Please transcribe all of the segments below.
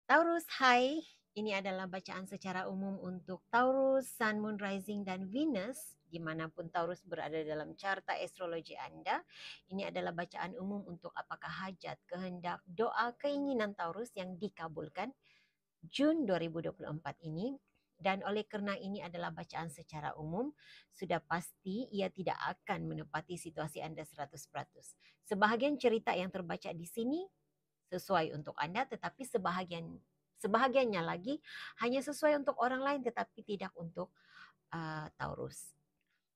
Taurus, hai. Ini adalah bacaan secara umum untuk Taurus, Sun, Moon, Rising, dan Venus. Dimanapun Taurus berada dalam carta astrologi Anda. Ini adalah bacaan umum untuk apakah hajat, kehendak, doa, keinginan Taurus yang dikabulkan Jun 2024 ini. Dan oleh kerana ini adalah bacaan secara umum, sudah pasti ia tidak akan menepati situasi Anda 100%. Sebahagian cerita yang terbaca di sini sesuai untuk Anda, tetapi sebahagiannya lagi hanya sesuai untuk orang lain, tetapi tidak untuk Taurus.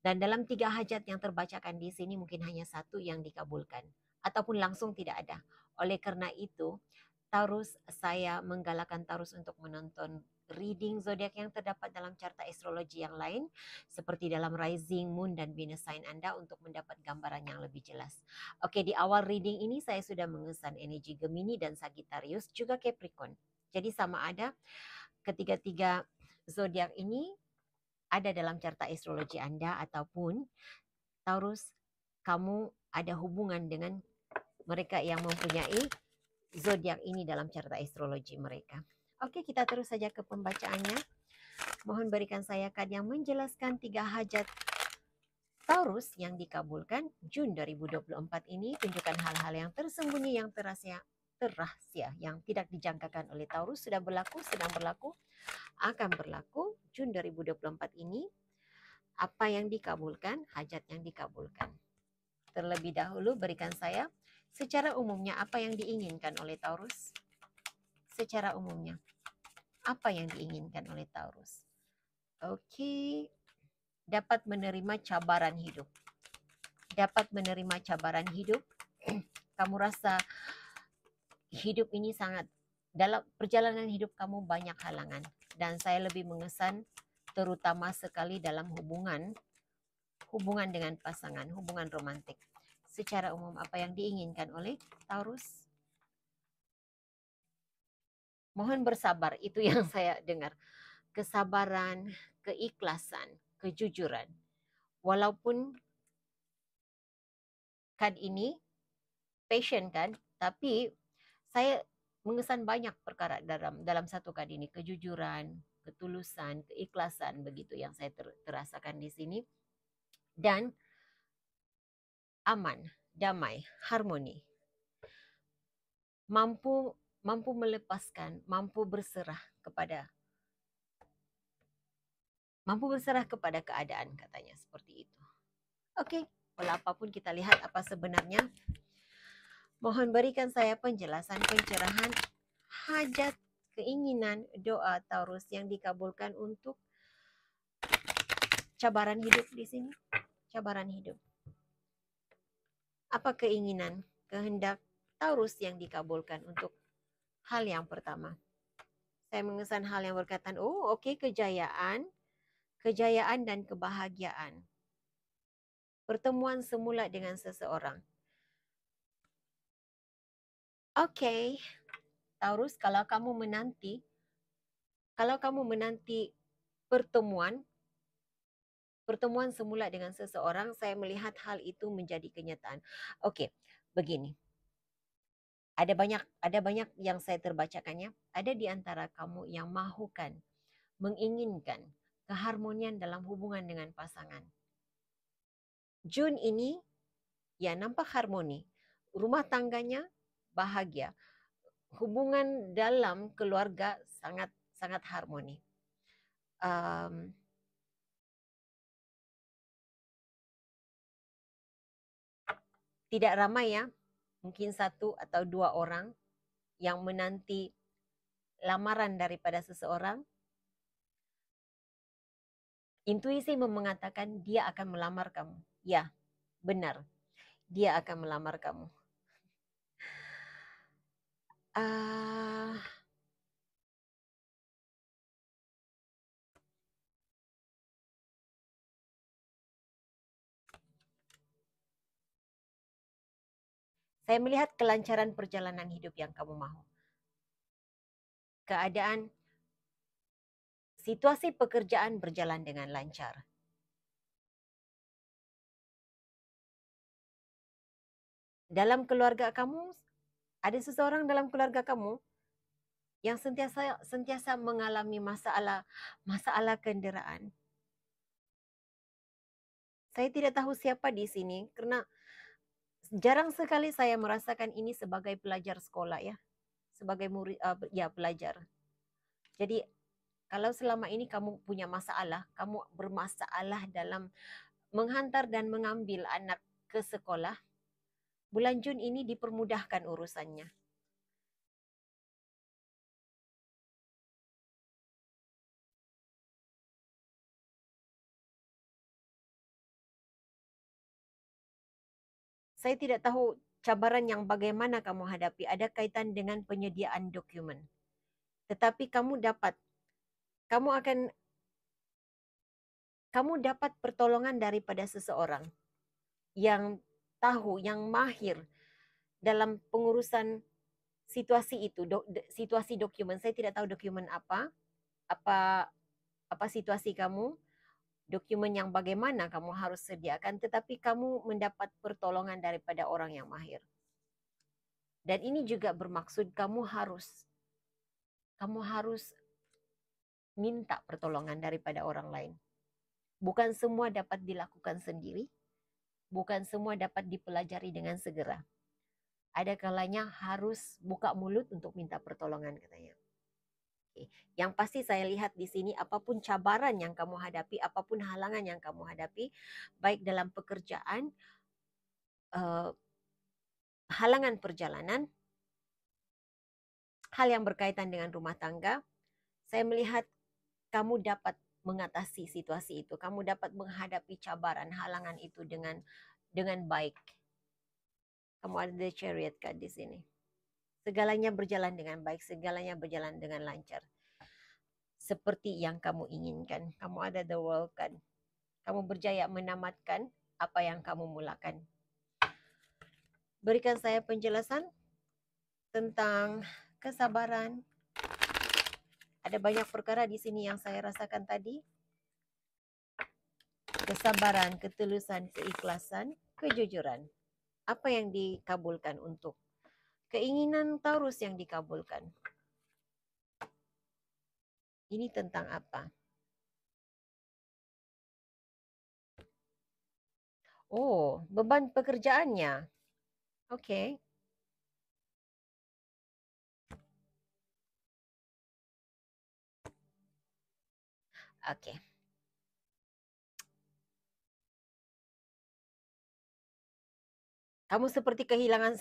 Dan dalam 3 hajat yang terbacakan di sini mungkin hanya satu yang dikabulkan ataupun langsung tidak ada. Oleh karena itu, Taurus, saya menggalakkan Taurus untuk menonton reading zodiak yang terdapat dalam carta astrologi yang lain seperti dalam rising, moon dan Venus sign Anda untuk mendapat gambaran yang lebih jelas. Oke, di awal reading ini saya sudah mengesan energi Gemini dan Sagittarius juga Capricorn. Jadi sama ada ketiga-tiga zodiak ini ada dalam carta astrologi Anda ataupun Taurus, kamu ada hubungan dengan mereka yang mempunyai zodiak ini dalam carta astrologi mereka. Oke, kita terus saja ke pembacaannya. Mohon berikan saya kad yang menjelaskan 3 hajat Taurus yang dikabulkan Jun 2024 ini. Tunjukkan hal-hal yang tersembunyi, yang terahsia, yang tidak dijangkakan oleh Taurus, sudah berlaku, sedang berlaku, akan berlaku Jun 2024 ini. Apa yang dikabulkan, hajat yang dikabulkan. Terlebih dahulu berikan saya secara umumnya apa yang diinginkan oleh Taurus. Secara umumnya apa yang diinginkan oleh Taurus. Oke, dapat menerima cabaran hidup. Dapat menerima cabaran hidup. Kamu rasa hidup ini sangat, dalam perjalanan hidup kamu banyak halangan. Dan saya lebih mengesan terutama sekali dalam hubungan dengan pasangan, hubungan romantik. Secara umum apa yang diinginkan oleh Taurus? Mohon bersabar, itu yang saya dengar. Kesabaran, keikhlasan, kejujuran. Walaupun kad ini passion kan, tapi saya mengesan banyak perkara dalam satu kad ini. Kejujuran, ketulusan, keikhlasan, begitu yang saya terasakan di sini. Dan aman, damai, harmoni. Mampu melepaskan, mampu berserah kepada keadaan, katanya seperti itu. Oke, walau apapun kita lihat apa sebenarnya. Mohon berikan saya penjelasan, pencerahan, hajat, keinginan, doa Taurus yang dikabulkan untuk cabaran hidup di sini. Cabaran hidup. Apa keinginan, kehendak Taurus yang dikabulkan untuk hal yang pertama? Saya mengesan hal yang berkaitan, kejayaan dan kebahagiaan. Pertemuan semula dengan seseorang. Oke, Taurus, kalau kamu menanti pertemuan semula dengan seseorang, saya melihat hal itu menjadi kenyataan. Oke, begini. Ada banyak yang saya terbacakannya. Ada di antara kamu yang mahukan, menginginkan keharmonian dalam hubungan dengan pasangan. Jun ini ya nampak harmoni. Rumah tangganya bahagia. Hubungan dalam keluarga sangat sangat harmoni. Tidak ramai ya, mungkin 1 atau 2 orang yang menanti lamaran daripada seseorang. Intuisi mengatakan dia akan melamar kamu. Ya, benar. Dia akan melamar kamu. Saya melihat kelancaran perjalanan hidup yang kamu mahu. Keadaan situasi pekerjaan berjalan dengan lancar. Dalam keluarga kamu, ada seseorang dalam keluarga kamu yang sentiasa mengalami masalah kenderaan. Saya tidak tahu siapa di sini karena jarang sekali saya merasakan ini sebagai pelajar sekolah ya, sebagai murid ya pelajar. Jadi kalau selama ini kamu punya masalah, kamu bermasalah dalam menghantar dan mengambil anak ke sekolah, bulan Jun ini dipermudahkan urusannya. Saya tidak tahu cabaran yang bagaimana kamu hadapi ada kaitan dengan penyediaan dokumen. Tetapi kamu akan kamu dapat pertolongan daripada seseorang yang tahu, yang mahir dalam pengurusan situasi itu, situasi dokumen. Saya tidak tahu dokumen apa apa situasi kamu, dokumen yang bagaimana kamu harus sediakan, tetapi kamu mendapat pertolongan daripada orang yang mahir. Dan ini juga bermaksud kamu harus minta pertolongan daripada orang lain. Bukan semua dapat dilakukan sendiri, bukan semua dapat dipelajari dengan segera. Ada kalanya harus buka mulut untuk minta pertolongan katanya. Oke. Yang pasti saya lihat di sini apapun cabaran yang kamu hadapi, apapun halangan yang kamu hadapi, baik dalam pekerjaan, halangan perjalanan, hal yang berkaitan dengan rumah tangga, saya melihat kamu dapat mengatasi situasi itu. Kamu dapat menghadapi cabaran, halangan itu dengan baik. Kamu ada the chariot card di sini. Segalanya berjalan dengan baik, segalanya berjalan dengan lancar. Seperti yang kamu inginkan. Kamu ada the world card. Kamu berjaya menamatkan apa yang kamu mulakan. Berikan saya penjelasan tentang kesabaran. Ada banyak perkara di sini yang saya rasakan tadi. Kesabaran, ketulusan, keikhlasan, kejujuran. Apa yang dikabulkan untuk keinginan Taurus yang dikabulkan. Ini tentang apa? Oh, beban pekerjaannya. Oke. Oke. Kamu seperti kehilangan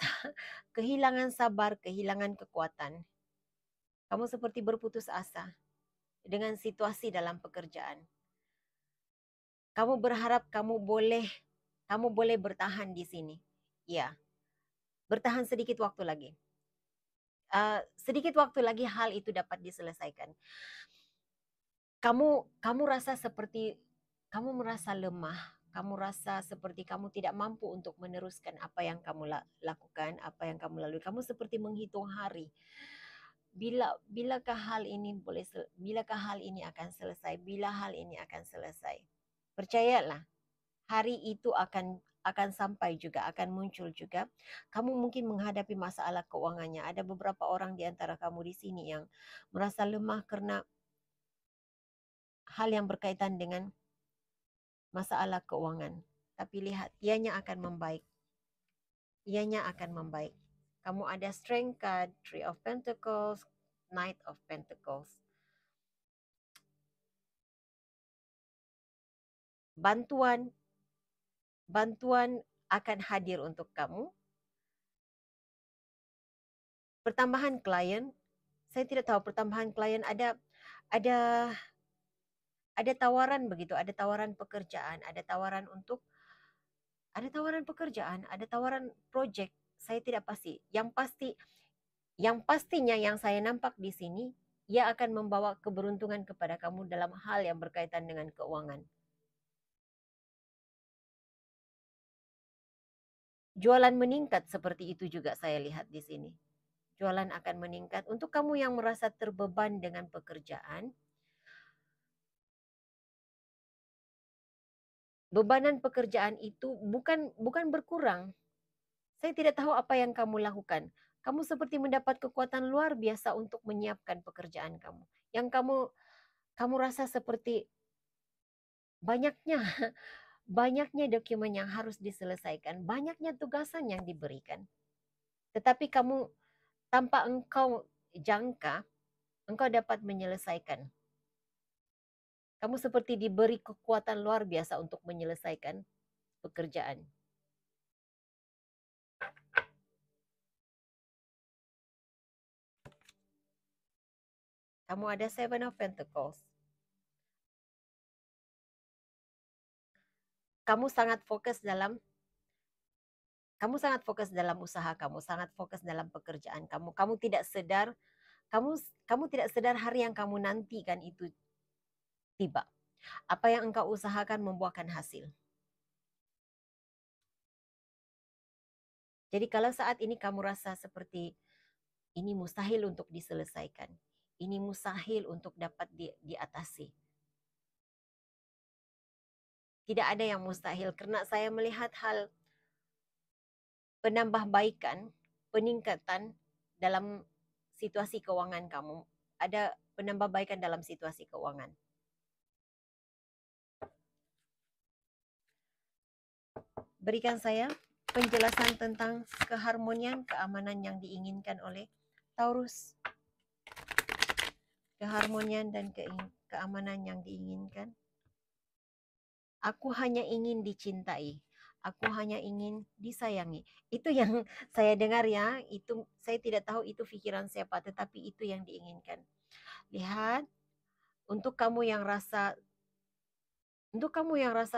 sabar, kehilangan kekuatan. Kamu seperti berputus asa dengan situasi dalam pekerjaan. Kamu berharap kamu boleh bertahan di sini. Ya, bertahan sedikit waktu lagi. Sedikit waktu lagi hal itu dapat diselesaikan. Kamu rasa seperti kamu merasa lemah, kamu rasa seperti kamu tidak mampu untuk meneruskan apa yang kamu lakukan, apa yang kamu lalui. Kamu seperti menghitung hari. Bilakah hal ini akan selesai? Bila hal ini akan selesai? Percayalah, hari itu akan sampai juga, akan muncul juga. Kamu mungkin menghadapi masalah keuangannya. Ada beberapa orang di antara kamu di sini yang merasa lemah karena hal yang berkaitan dengan masalah keuangan. Tapi lihat, ianya akan membaik. Ianya akan membaik. Kamu ada Strength card, Three of Pentacles, Knight of Pentacles. Bantuan akan hadir untuk kamu. Pertambahan klien, saya tidak tahu pertambahan klien ada tawaran begitu, ada tawaran pekerjaan, ada tawaran pekerjaan, ada tawaran project. Saya tidak pasti. Yang pastinya yang saya nampak di sini, ia akan membawa keberuntungan kepada kamu dalam hal yang berkaitan dengan keuangan. Jualan meningkat seperti itu juga saya lihat di sini. Jualan akan meningkat. Untuk kamu yang merasa terbeban dengan pekerjaan, bebanan pekerjaan itu bukan berkurang. Saya tidak tahu apa yang kamu lakukan. Kamu seperti mendapat kekuatan luar biasa untuk menyiapkan pekerjaan kamu. Yang kamu rasa seperti banyaknya banyaknya dokumen yang harus diselesaikan, banyaknya tugasan yang diberikan. Tetapi kamu tanpa engkau jangka, engkau dapat menyelesaikan. Kamu seperti diberi kekuatan luar biasa untuk menyelesaikan pekerjaan. Kamu ada Seven of Pentacles. Kamu sangat fokus dalam usaha kamu, sangat fokus dalam pekerjaan kamu. Kamu tidak sedar hari yang kamu nantikan itu tiba. Apa yang engkau usahakan membuahkan hasil. Jadi kalau saat ini kamu rasa seperti ini mustahil untuk diselesaikan, ini mustahil untuk dapat diatasi. Tidak ada yang mustahil karena saya melihat hal penambahbaikan, peningkatan dalam situasi keuangan kamu. Ada penambahbaikan dalam situasi keuangan. Berikan saya penjelasan tentang keharmonian, keamanan yang diinginkan oleh Taurus. Keharmonian dan keamanan yang diinginkan. Aku hanya ingin dicintai. Aku hanya ingin disayangi. Itu yang saya dengar ya. Itu saya tidak tahu itu pikiran siapa, tetapi itu yang diinginkan. Lihat, untuk kamu yang rasa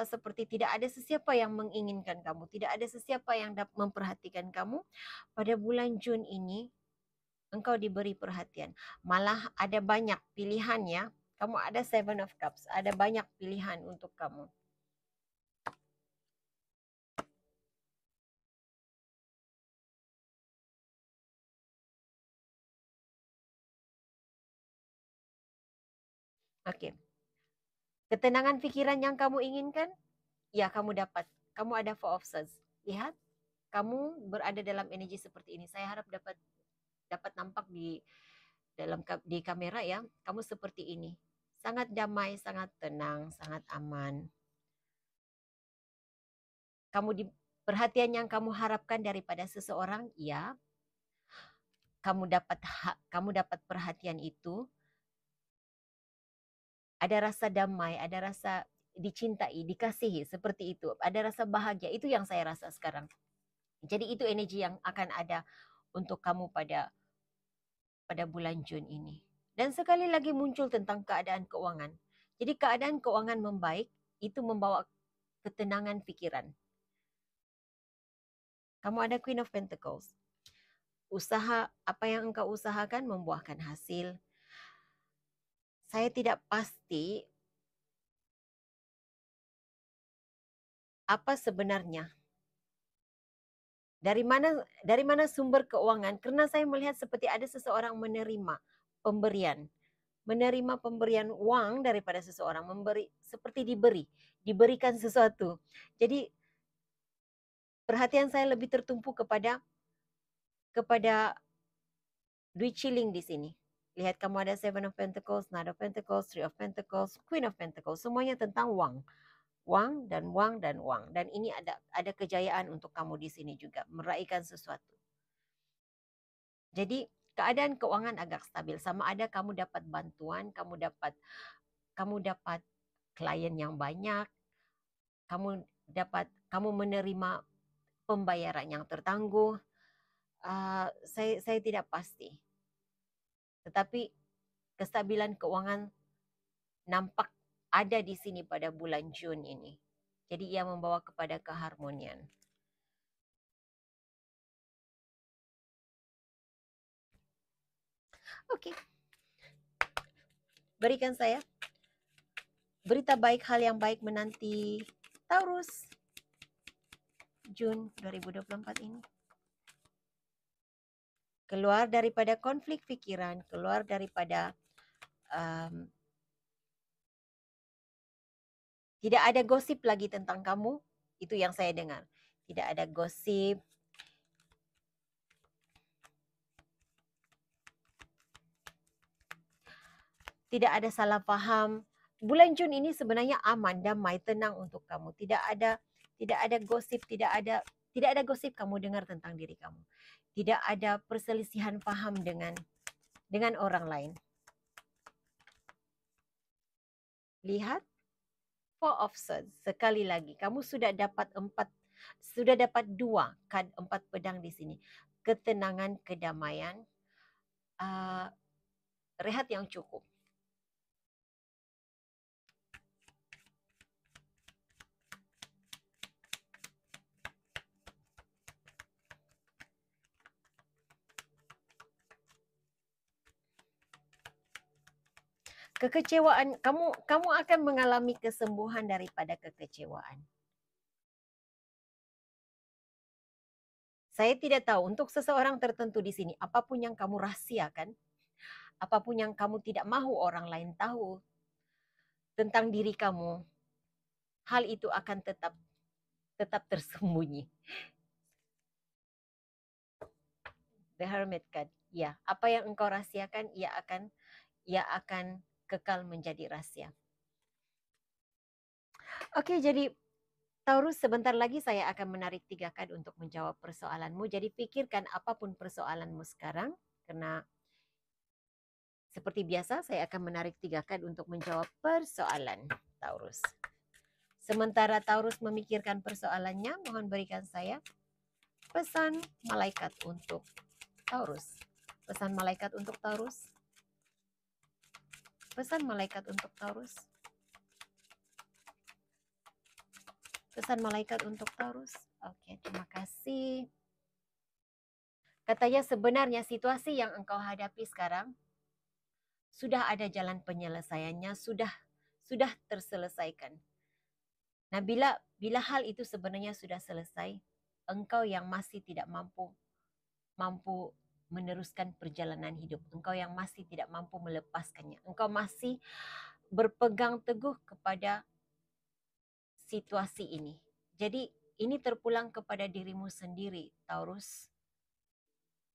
seperti tidak ada sesiapa yang menginginkan kamu, tidak ada sesiapa yang dapat memperhatikan kamu, pada bulan Jun ini engkau diberi perhatian. Malah ada banyak pilihan ya. Kamu ada Seven of Cups, ada banyak pilihan untuk kamu. Oke. Ketenangan pikiran yang kamu inginkan, ya kamu dapat. Kamu ada Four of Swords. Lihat, kamu berada dalam energi seperti ini. Saya harap dapat nampak di kamera ya. Kamu seperti ini. Sangat damai, sangat tenang, sangat aman. Perhatian yang kamu harapkan daripada seseorang, ya. Kamu dapat perhatian itu. Ada rasa damai, ada rasa dicintai, dikasihi, seperti itu. Ada rasa bahagia, itu yang saya rasa sekarang. Jadi itu energi yang akan ada untuk kamu pada bulan Jun ini. Dan sekali lagi muncul tentang keadaan keuangan. Jadi keadaan keuangan membaik, itu membawa ketenangan pikiran. Kamu ada Queen of Pentacles. Usaha, apa yang engkau usahakan membuahkan hasil. Saya tidak pasti apa sebenarnya. Dari mana sumber keuangan? Karena saya melihat seperti ada seseorang menerima pemberian uang daripada seseorang, seperti diberikan sesuatu. Jadi perhatian saya lebih tertumpu kepada duit shilling di sini. Lihat, kamu ada Seven of Pentacles, Knight of Pentacles, Three of Pentacles, Queen of Pentacles. Semuanya tentang uang. Uang dan uang dan uang. Dan ini ada kejayaan untuk kamu di sini juga, meraihkan sesuatu. Jadi keadaan keuangan agak stabil. Sama ada kamu dapat bantuan, kamu dapat klien yang banyak, kamu menerima pembayaran yang tertangguh. Saya tidak pasti. Tetapi kestabilan keuangan nampak ada di sini pada bulan Jun ini. Jadi ia membawa kepada keharmonian. Oke. Berikan saya berita baik, hal yang baik menanti Taurus Jun 2024 ini. Keluar daripada konflik pikiran, keluar daripada tidak ada gosip lagi tentang kamu. Itu yang saya dengar. Tidak ada gosip. tidak ada salah paham. Bulan Jun ini sebenarnya aman, damai, tenang untuk kamu. Tidak ada gosip, tidak ada gosip kamu dengar tentang diri kamu. Tidak ada perselisihan paham dengan orang lain. Lihat, Four of Swords. Sekali lagi, kamu sudah dapat 2 kad 4 pedang di sini. Ketenangan, kedamaian, rehat yang cukup. Kekecewaan, kamu akan mengalami kesembuhan daripada kekecewaan. Saya tidak tahu untuk seseorang tertentu di sini, apapun yang kamu rahasiakan, apapun yang kamu tidak mahu orang lain tahu tentang diri kamu, hal itu akan tetap tersembunyi. The Hermit card. Ya, apa yang engkau rahasiakan, ia akan kekal menjadi rahasia. Oke, jadi Taurus, sebentar lagi saya akan menarik 3 kad untuk menjawab persoalanmu. Jadi pikirkan apapun persoalanmu sekarang, karena seperti biasa saya akan menarik 3 kad untuk menjawab persoalan Taurus. Sementara Taurus memikirkan persoalannya, mohon berikan saya pesan malaikat untuk Taurus. Pesan malaikat untuk Taurus. Pesan malaikat untuk Taurus. Pesan malaikat untuk Taurus. Oke, terima kasih. Katanya sebenarnya situasi yang engkau hadapi sekarang sudah ada jalan penyelesaiannya, sudah terselesaikan. Nah, bila hal itu sebenarnya sudah selesai, engkau yang masih tidak mampu meneruskan perjalanan hidup, engkau yang masih tidak mampu melepaskannya, engkau masih berpegang teguh kepada situasi ini. Jadi ini terpulang kepada dirimu sendiri, Taurus.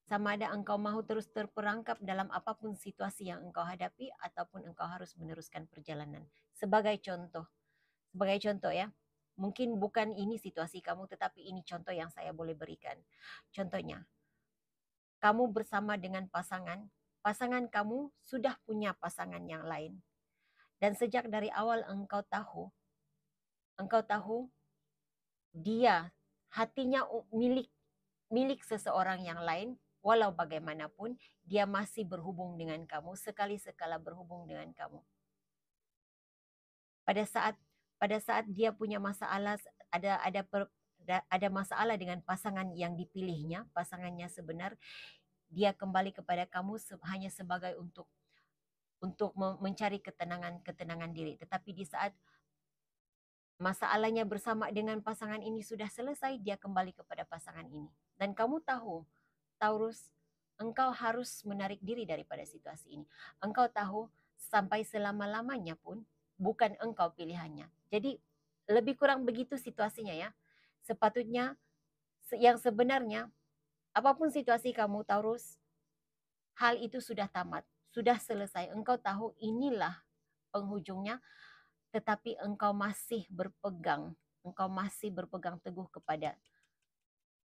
Sama ada engkau mahu terus terperangkap dalam apapun situasi yang engkau hadapi ataupun engkau harus meneruskan perjalanan. Sebagai contoh ya, mungkin bukan ini situasi kamu, tetapi ini contoh yang saya boleh berikan. Contohnya, kamu bersama dengan pasangan kamu sudah punya pasangan yang lain. Dan sejak dari awal engkau tahu dia hatinya milik seseorang yang lain, walau bagaimanapun dia masih berhubung dengan kamu, sekali-sekala berhubung dengan kamu. Pada saat dia punya masalah, ada masalah dengan pasangan yang dipilihnya, pasangannya sebenar, dia kembali kepada kamu hanya sebagai untuk mencari ketenangan diri. Tetapi di saat masalahnya bersama dengan pasangan ini sudah selesai, dia kembali kepada pasangan ini. Dan kamu tahu, Taurus, engkau harus menarik diri daripada situasi ini. Engkau tahu sampai selama-lamanya pun bukan engkau pilihannya. Jadi lebih kurang begitu situasinya ya. Sepatutnya yang sebenarnya apapun situasi kamu, Taurus, hal itu sudah tamat, sudah selesai. Engkau tahu inilah penghujungnya, tetapi engkau masih berpegang teguh kepada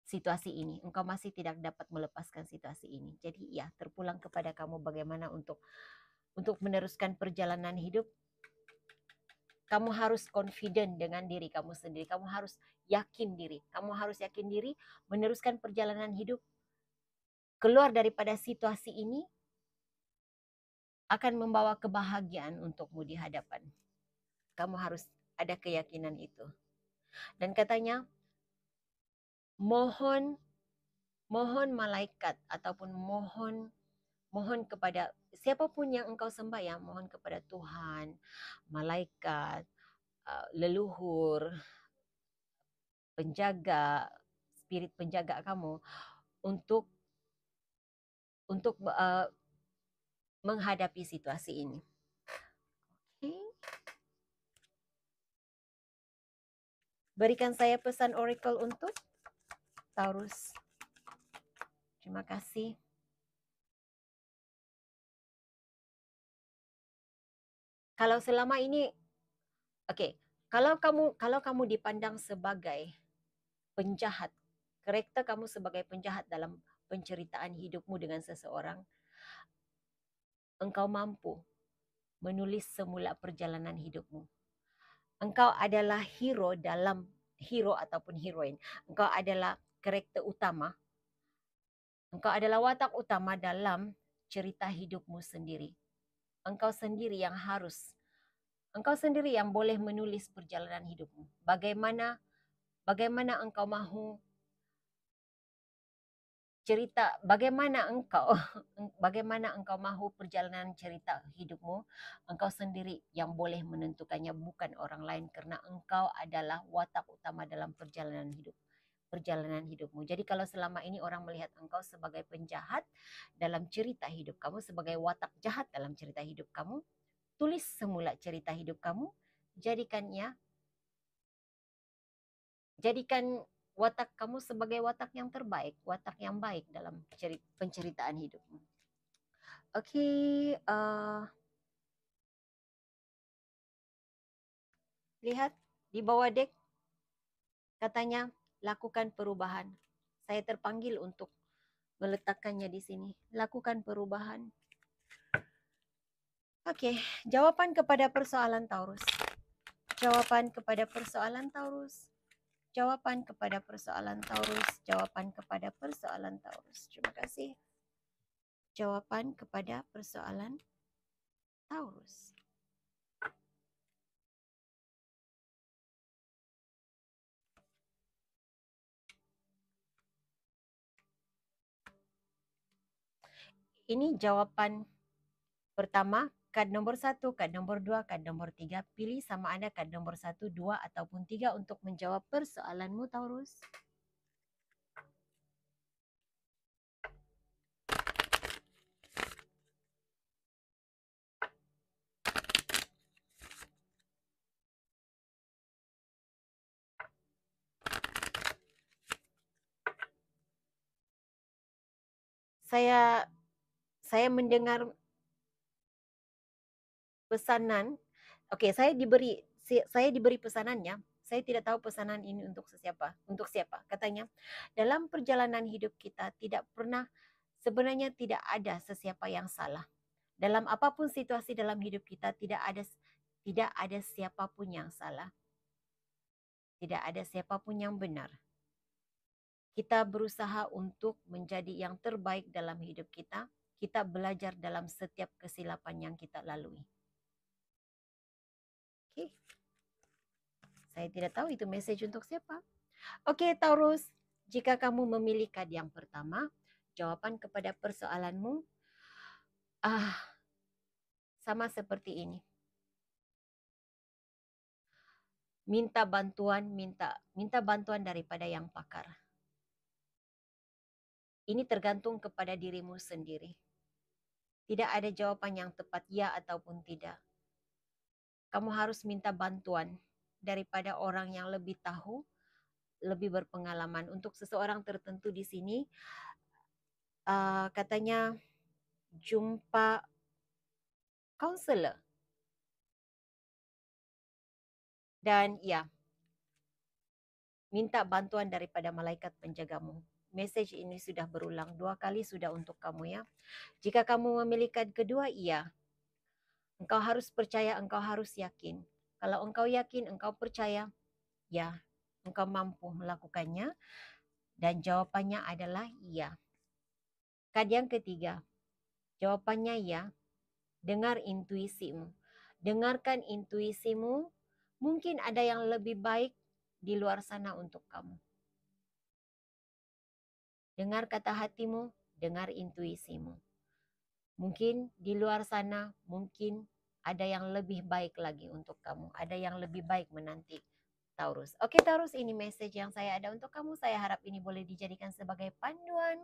situasi ini. Engkau masih tidak dapat melepaskan situasi ini. Jadi ya, terpulang kepada kamu bagaimana untuk meneruskan perjalanan hidup. Kamu harus confident dengan diri kamu sendiri. Kamu harus yakin diri. Kamu harus yakin diri meneruskan perjalanan hidup. Keluar daripada situasi ini akan membawa kebahagiaan untukmu di hadapan. Kamu harus ada keyakinan itu. Dan katanya, mohon malaikat ataupun mohon kepada siapapun yang engkau sembah ya, mohon kepada Tuhan, malaikat, leluhur, penjaga, spirit penjaga kamu untuk menghadapi situasi ini. Okay. Berikan saya pesan oracle untuk Taurus. Terima kasih. Kalau selama ini, oke, kalau kamu dipandang sebagai penjahat, karakter kamu sebagai penjahat dalam penceritaan hidupmu dengan seseorang, engkau mampu menulis semula perjalanan hidupmu. Engkau adalah hero ataupun heroin. Engkau adalah karakter utama. Engkau adalah watak utama dalam cerita hidupmu sendiri. Engkau sendiri yang boleh menulis perjalanan hidupmu. Bagaimana engkau mahu cerita, bagaimana engkau mahu perjalanan cerita hidupmu, engkau sendiri yang boleh menentukannya, bukan orang lain, karena engkau adalah watak utama dalam perjalanan hidupmu. Jadi kalau selama ini orang melihat engkau sebagai penjahat dalam cerita hidup kamu, sebagai watak jahat dalam cerita hidup kamu, tulis semula cerita hidup kamu, jadikan watak kamu sebagai watak yang terbaik, watak yang baik dalam penceritaan hidupmu. Oke, lihat di bawah deck katanya lakukan perubahan. Saya terpanggil untuk meletakkannya di sini. Lakukan perubahan. Oke, jawaban kepada persoalan Taurus. Jawaban kepada persoalan Taurus. Jawaban kepada persoalan Taurus. Jawaban kepada persoalan Taurus. Terima kasih. Jawaban kepada persoalan Taurus. Ini jawaban pertama, kad nomor 1, kad nomor 2, kad nomor 3. Pilih sama ada kad nomor 1, 2, ataupun 3 untuk menjawab persoalanmu, Taurus. Saya mendengar pesanan. Oke, saya diberi pesanannya. Saya tidak tahu pesanan ini untuk siapa. Katanya, dalam perjalanan hidup kita sebenarnya tidak ada sesiapa yang salah. Dalam apapun situasi dalam hidup kita tidak ada siapapun yang salah. Tidak ada siapapun yang benar. Kita berusaha untuk menjadi yang terbaik dalam hidup kita. Kita belajar dalam setiap kesilapan yang kita lalui. Oke. Saya tidak tahu itu message untuk siapa. Oke, Taurus. Jika kamu memilih kad yang pertama, jawaban kepada persoalanmu sama seperti ini. Minta bantuan daripada yang pakar. Ini tergantung kepada dirimu sendiri. Tidak ada jawaban yang tepat ya ataupun tidak. Kamu harus minta bantuan daripada orang yang lebih tahu, lebih berpengalaman. Untuk seseorang tertentu di sini, katanya jumpa counselor. Dan ya, minta bantuan daripada malaikat penjagamu. Message ini sudah berulang 2 kali sudah untuk kamu ya. Jika kamu memilih kad kedua, iya. Engkau harus percaya, engkau harus yakin. Kalau engkau yakin, engkau percaya, ya, engkau mampu melakukannya. Dan jawabannya adalah iya. Kad yang ketiga, jawabannya ya. Dengar intuisimu. Dengarkan intuisimu. Mungkin ada yang lebih baik di luar sana untuk kamu. Dengar kata hatimu, dengar intuisimu. Mungkin di luar sana, mungkin ada yang lebih baik lagi untuk kamu. Ada yang lebih baik menanti, Taurus. Oke, Taurus, ini message yang saya ada untuk kamu. Saya harap ini boleh dijadikan sebagai panduan.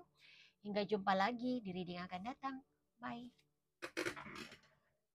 Hingga jumpa lagi di reading akan datang. Bye.